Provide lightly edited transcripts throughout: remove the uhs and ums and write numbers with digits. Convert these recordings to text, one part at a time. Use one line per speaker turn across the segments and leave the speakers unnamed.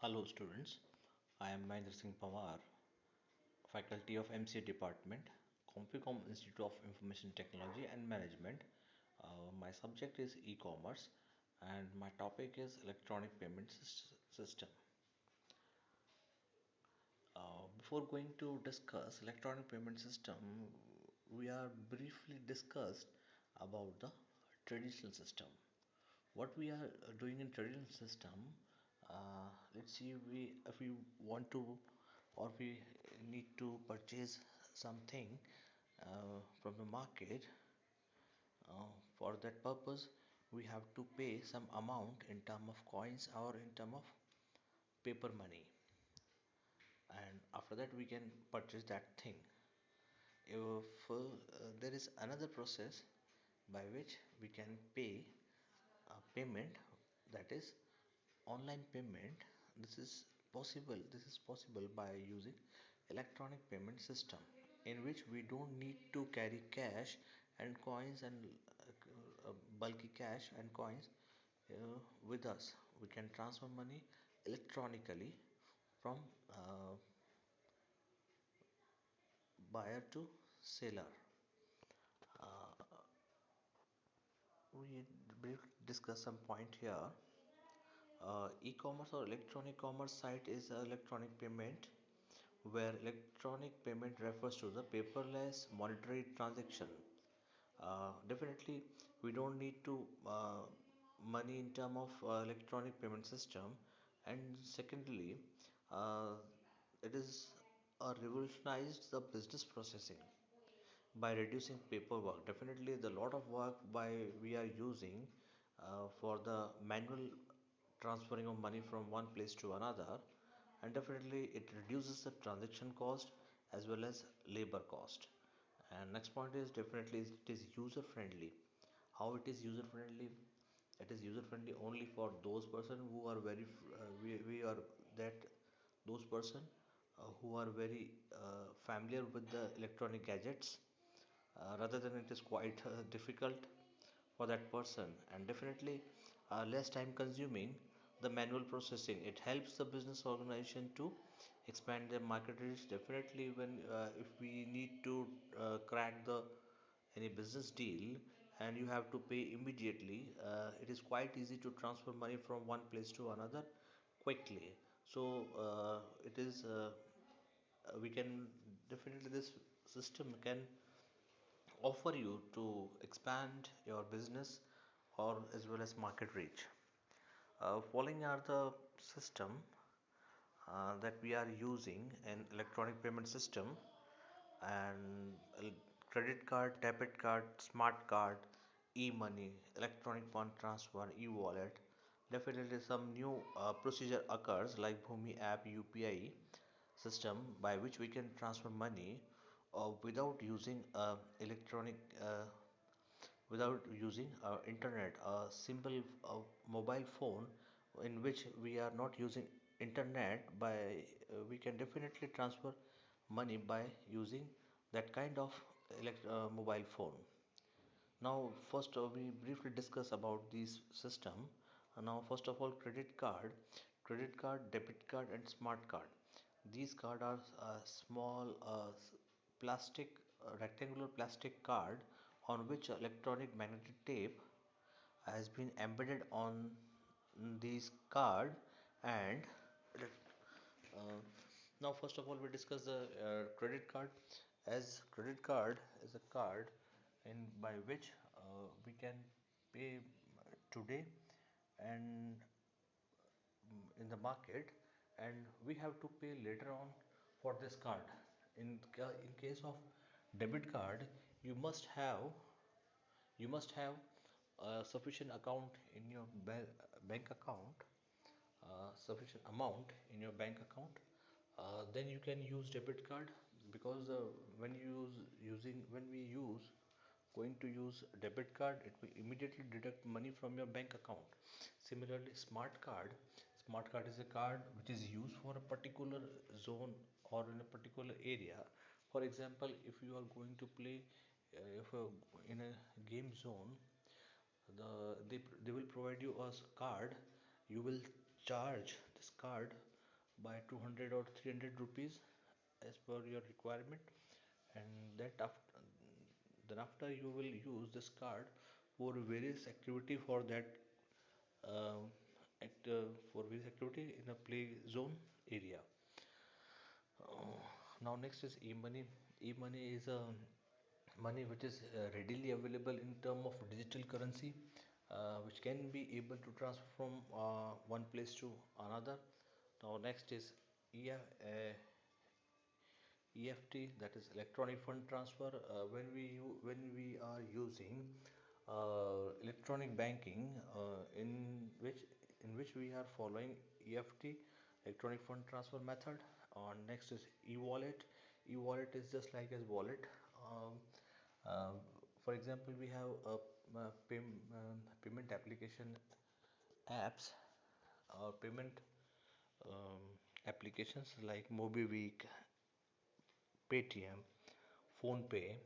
Hello students, I am Mahendra Singh Pawar, faculty of MCA department, Compicom Institute of Information Technology and Management. My subject is e-commerce and my topic is electronic payment system. Before going to discuss electronic payment system, we are briefly discussed about the traditional system. What we are doing in traditional system, let's see, we if we want to or we need to purchase something from the market. For that purpose we have to pay some amount in term of coins or in term of paper money, and after that we can purchase that thing. If there is another process by which we can pay a payment, that is online payment. This is possible by using electronic payment system, in which we don't need to carry cash and coins and bulky cash and coins with us. We can transfer money electronically from buyer to seller. We briefly discuss some point here. E-commerce or electronic commerce site is an electronic payment where electronic payment refers to the paperless monetary transaction. Definitely, we don't need to money in term of electronic payment system, and secondly, uh, it is revolutionized the business processing by reducing paperwork. Definitely the lot of work by we are using for the manual transferring of money from one place to another, and definitely it reduces the transaction cost as well as labor cost. And next point is, definitely it is user friendly. How it is user friendly? It is user friendly only for those person who are we are that those person who are very familiar with the electronic gadgets, rather than it is quite difficult for that person, and definitely less time consuming the manual processing. It helps the business organization to expand their market reach. Definitely when if we need to crack the any business deal and you have to pay immediately, it is quite easy to transfer money from one place to another quickly. So it is we can definitely, this system can offer you to expand your business or as well as market reach. Following are the system that we are using an electronic payment system, and credit card, debit card, smart card, e-money, electronic fund transfer, e-wallet. Definitely some new procedure occurs like Bhumi app UPI system, by which we can transfer money without using electronic without using internet, a simple mobile phone in which we are not using internet. By we can definitely transfer money by using that kind of mobile phone. Now first we briefly discuss about this system. Now first of all, credit card, debit card and smart card. These card are small plastic rectangular plastic card on which electronic magnetic tape has been embedded on this card. And uh, now first of all we discuss the credit card. As credit card is a card in by which we can pay today and in the market, and we have to pay later on for this card. In case of debit card, you must have a sufficient account in your bank account, sufficient amount in your bank account. Then you can use debit card, because when we use going to use debit card, it will immediately deduct money from your bank account. Similarly, smart card is a card which is used for a particular zone or in a particular area. For example, if you are going to play if in a game zone, they will provide you a card. You will charge this card by 200 or 300 rupees as per your requirement, and that after then after you will use this card for various activity for that um, for various activity in a play zone area. Now next is e-money. E-money is a money which is readily available in term of digital currency, which can be able to transfer from one place to another. Now next is EF, EFT, that is electronic fund transfer. When we are using electronic banking, in which we are following EFT, electronic fund transfer method. Next is e-wallet. E-wallet is just like as wallet. Um, uh, for example, we have payment application apps or payment um, applications like MobiWeek, Paytm, PhonePe,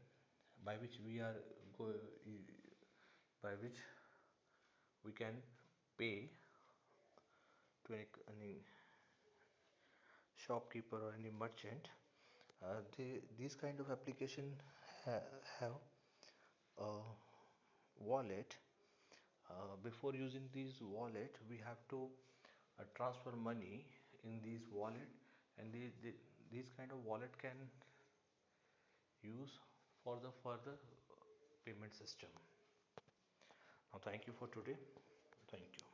by which we are go, by which we can pay to any shopkeeper or any merchant. These kind of application have a wallet. Before using these wallet, we have to transfer money in these wallet, and these kind of wallet can use for the further payment system. Now, thank you for today. Thank you.